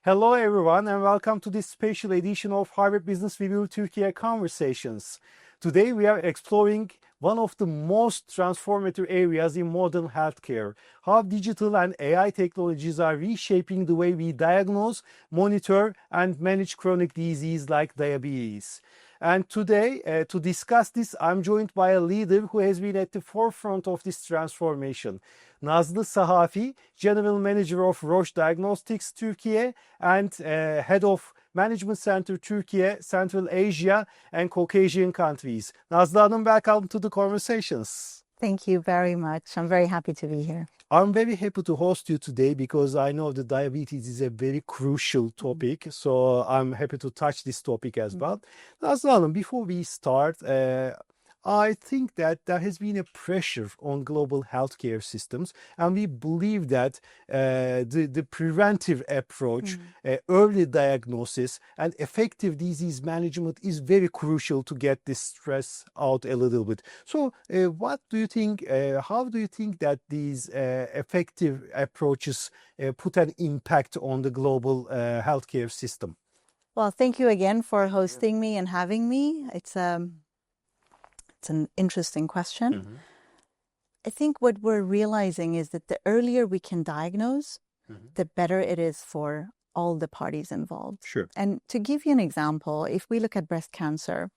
Hello everyone and welcome to this special edition of Harvard Business Review Türkiye Conversations. Today we are exploring one of the most transformative areas in modern healthcare, how digital and AI technologies are reshaping the way we diagnose, monitor and manage chronic disease like diabetes. And today, to discuss this, I'm joined by a leader who has been at the forefront of this transformation. Nasıl Sahafi, General Manager of Roche Diagnostics Türkiye and Head of Management Center Türkiye, Central Asia and Caucasian countries. Nazlı Hanım, welcome to the conversations. Thank you very much. I'm very happy to be here. I'm very happy to host you today because I know that diabetes is a very crucial topic. So I'm happy to touch this topic as well. Nazlı Hanım, before we start, I think that there has been a pressure on global healthcare systems, and we believe that the preventive approach, early diagnosis, and effective disease management is very crucial to get this stress out a little bit. So, what do you think? How do you think that these effective approaches put an impact on the global healthcare system? Well, thank you again for hosting me and having me. It's an interesting question. I think what we're realizing is that the earlier we can diagnose, the better it is for all the parties involved. Sure. And to give you an example, if we look at breast cancer,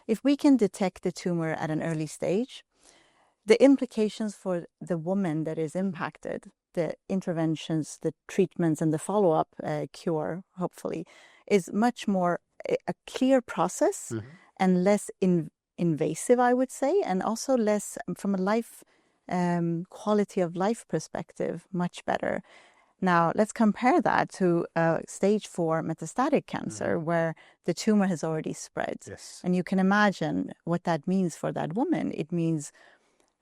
if we can detect the tumor at an early stage, the implications for the woman that is impacted, the interventions, the treatments, and the follow-up cure, hopefully, is much more a clear process and less invasive, I would say, and also less from a life quality of life perspective, much better. Now, let's compare that to stage 4 metastatic cancer, where the tumor has already spread. Yes. And you can imagine what that means for that woman. It means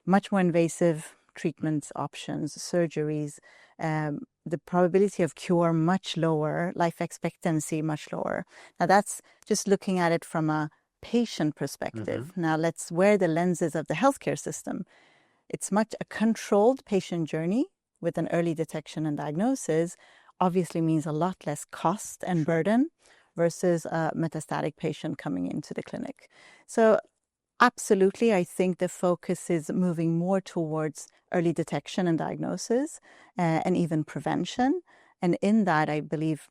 much more invasive treatment options, surgeries, the probability of cure much lower, life expectancy much lower. Now, that's just looking at it from a patient perspective. Now let's wear the lenses of the healthcare system. It's much a controlled patient journey with an early detection and diagnosis obviously means a lot less cost and burden versus a metastatic patient coming into the clinic. So absolutely, I think the focus is moving more towards early detection and diagnosis and even prevention. And in that, I believe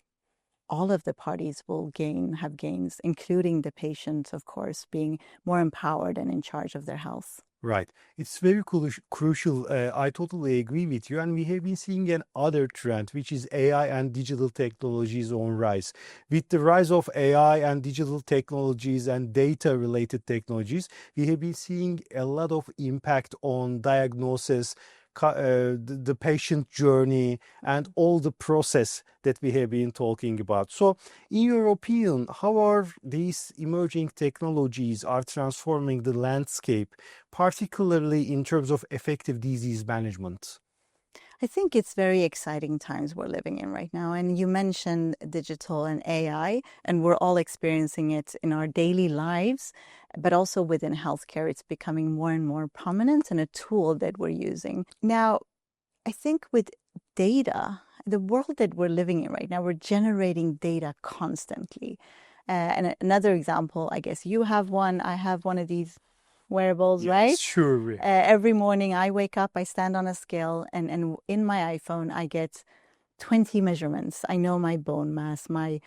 all of the parties will have gains, including the patient, of course, being more empowered and in charge of their health. Right. It's very crucial. I totally agree with you. And we have been seeing another trend, which is AI and digital technologies on rise. With the rise of AI and digital technologies and data-related technologies, we have been seeing a lot of impact on diagnosis, the patient journey, and all the process that we have been talking about. So in your opinion, how are these emerging technologies are transforming the landscape, particularly in terms of effective disease management? I think it's very exciting times we're living in right now. And you mentioned digital and AI, and we're all experiencing it in our daily lives, but also within healthcare. It's becoming more and more prominent and a tool that we're using. Now, I think with data, the world that we're living in right now, we're generating data constantly. And another example, I guess you have one, I have one of these wearables, right? Sure. Every morning I wake up, I stand on a scale, and in my iPhone, I get 20 measurements. I know my bone mass, my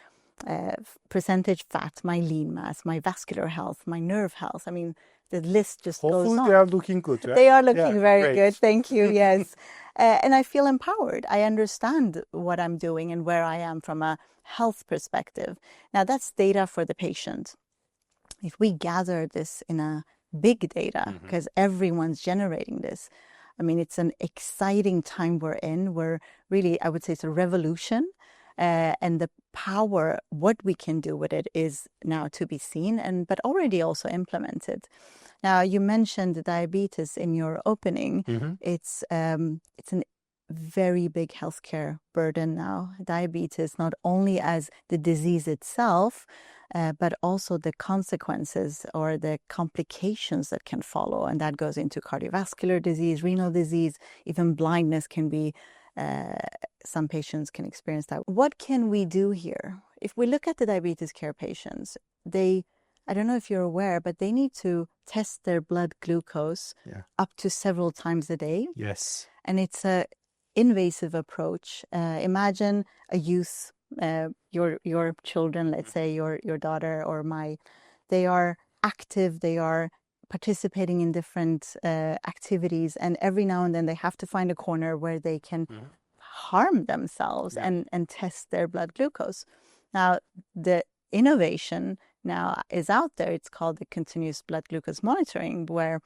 percentage fat, my lean mass, my vascular health, my nerve health. I mean, the list just goes on. Hopefully they are looking good, right? They are looking very good. Thank you. Yes. Yes. And I feel empowered. I understand what I'm doing and where I am from a health perspective. Now, that's data for the patient. If we gather this in a big data, because everyone's generating this, I mean, it's an exciting time we're in. We're really, I would say it's a revolution. And the power, what we can do with it is now to be seen, but already also implemented. Now, you mentioned diabetes in your opening. It's a very big healthcare burden now. Diabetes, not only as the disease itself, but also the consequences or the complications that can follow. And that goes into cardiovascular disease, renal disease, even blindness can be Some patients can experience that. What can we do here? If we look at the diabetes care patients, I don't know if you're aware, but they need to test their blood glucose up to several times a day. Yes. And it's a invasive approach. Imagine a youth, your children, let's say your daughter or they are active, they are participating in different activities, and every now and then they have to find a corner where they can harm themselves and test their blood glucose. Now, the innovation now is out there. It's called the continuous blood glucose monitoring, where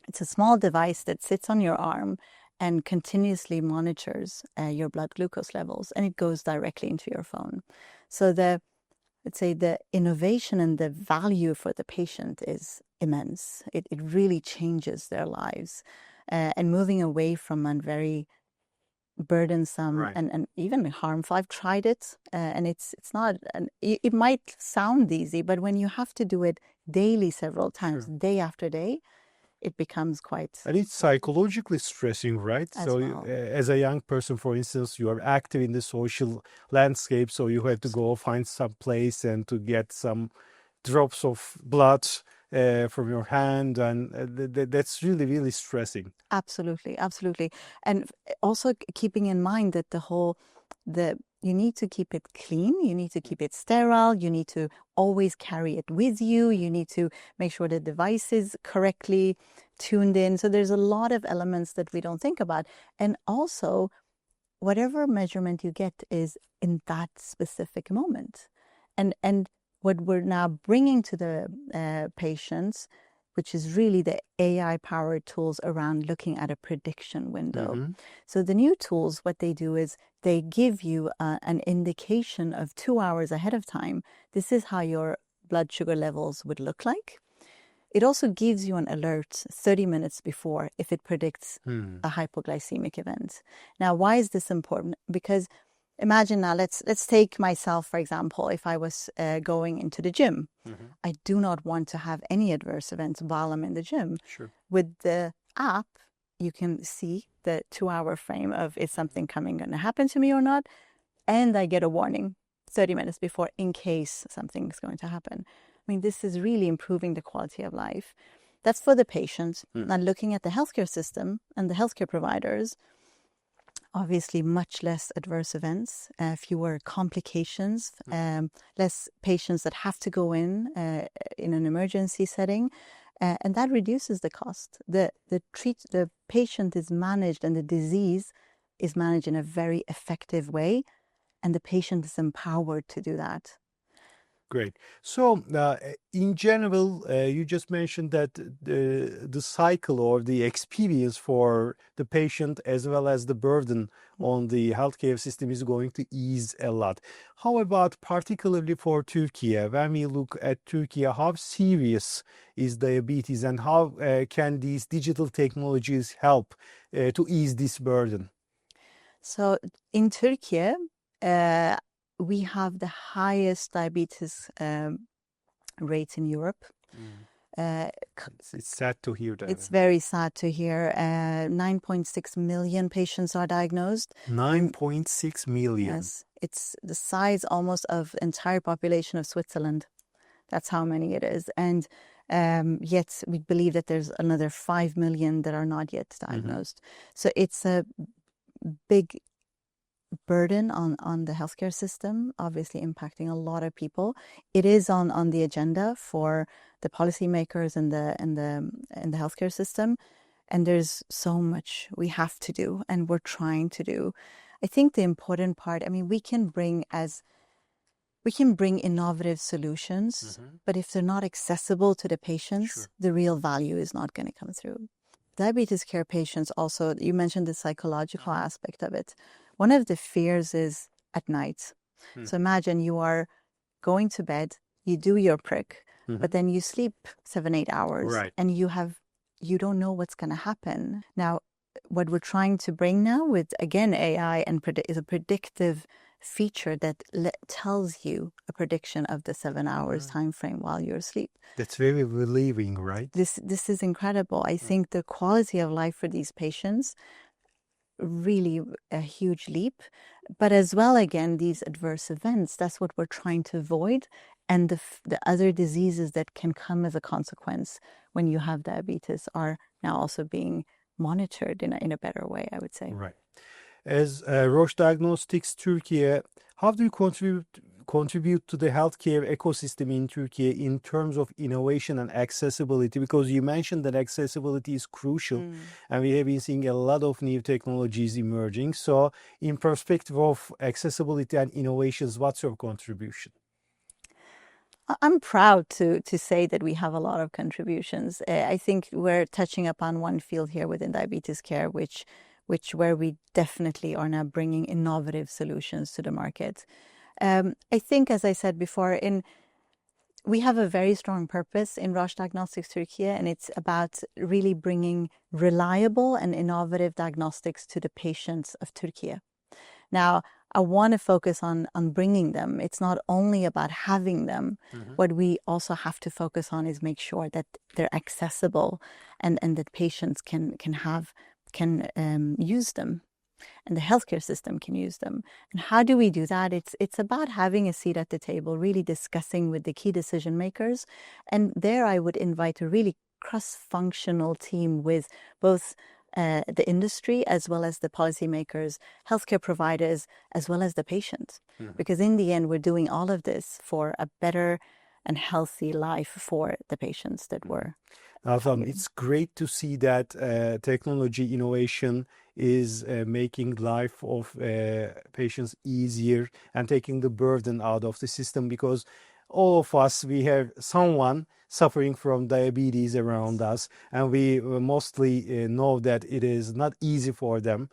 it's a small device that sits on your arm and continuously monitors your blood glucose levels, and it goes directly into your phone. So let's say the innovation and the value for the patient is immense. It really changes their lives, and moving away from a very burdensome and even harmful. I've tried it, and it's not. It might sound easy, but when you have to do it daily, several times, day after day, it becomes quite. And it's psychologically stressing, right? As a young person, for instance, you are active in the social landscape, so you have to go find some place and to get some drops of blood from your hand, and that's really, really stressing. Absolutely, absolutely. And also keeping in mind that you need to keep it clean, you need to keep it sterile, you need to always carry it with you, you need to make sure the device is correctly tuned in. So there's a lot of elements that we don't think about. And also, whatever measurement you get is in that specific moment. And what we're now bringing to the patients, which is really the AI-powered tools around looking at a prediction window. So the new tools, what they do is they give you an indication of 2 hours ahead of time. This is how your blood sugar levels would look like. It also gives you an alert 30 minutes before if it predicts a hypoglycemic event. Now, why is this important? Because imagine now, let's take myself, for example, if I was going into the gym. I do not want to have any adverse events while I'm in the gym. Sure. With the app, you can see the 2-hour frame of is something going to happen to me or not. And I get a warning 30 minutes before in case something's going to happen. I mean, this is really improving the quality of life. That's for the patient. Now, looking at the healthcare system and the healthcare providers, obviously much less adverse events, fewer complications, less patients that have to go in an emergency setting, and that reduces the cost. The patient is managed and the disease is managed in a very effective way, and the patient is empowered to do that. Great. So, in general, you just mentioned that the cycle or the experience for the patient as well as the burden on the healthcare system is going to ease a lot. How about particularly for Turkey? When we look at Turkey, how serious is diabetes, and how can these digital technologies help to ease this burden? So, in Turkey, we have the highest diabetes rates in Europe. It's sad to hear that. It's very sad to hear. 9.6 million patients are diagnosed. 9.6 million. Yes, it's the size almost of the entire population of Switzerland. That's how many it is. And yet we believe that there's another 5 million that are not yet diagnosed. So it's a big burden on the healthcare system, obviously impacting a lot of people. It is on the agenda for the policymakers and the healthcare system, and there's so much we have to do, and we're trying to do. I think the important part, I mean, we can bring innovative solutions, but if they're not accessible to the patients, the real value is not going to come through. Diabetes care patients also, you mentioned the psychological aspect of it. One of the fears is at night. So imagine you are going to bed, you do your prick, but then you sleep 7-8 hours, and you don't know what's going to happen. Now, what we're trying to bring now with, again, AI is a predictive feature that tells you a prediction of the 7 hours time frame while you're asleep. That's very relieving, right? This is incredible. I think the quality of life for these patients really a huge leap. But as well, again, these adverse events, that's what we're trying to avoid. And the other diseases that can come as a consequence when you have diabetes are now also being monitored in a better way, I would say. Right. As Roche Diagnostics Türkiye, how do you contribute to the healthcare ecosystem in Turkey in terms of innovation and accessibility? Because you mentioned that accessibility is crucial, and we have been seeing a lot of new technologies emerging. So, in perspective of accessibility and innovations, what's your contribution? I'm proud to say that we have a lot of contributions. I think we're touching upon one field here within diabetes care, where we definitely are now bringing innovative solutions to the market. I think, as I said before, we have a very strong purpose in Roche Diagnostics Türkiye, and it's about really bringing reliable and innovative diagnostics to the patients of Türkiye. Now, I want to focus on bringing them. It's not only about having them. What we also have to focus on is make sure that they're accessible and that patients can use them, and the healthcare system can use them. And how do we do that? It's about having a seat at the table, really discussing with the key decision makers. And there I would invite a really cross-functional team with both the industry as well as the policymakers, healthcare providers, as well as the patients. Because in the end, we're doing all of this for a better and healthy life for the patients that we're Alfam, it's great to see that technology innovation is making life of patients easier and taking the burden out of the system, because all of us, we have someone suffering from diabetes around us, and we mostly know that it is not easy for them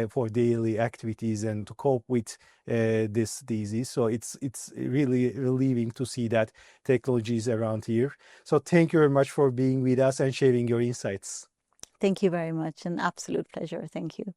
for daily activities and to cope with this disease. So it's really relieving to see that technology is around here. So thank you very much for being with us and sharing your insights. Thank you very much. An absolute pleasure. Thank you.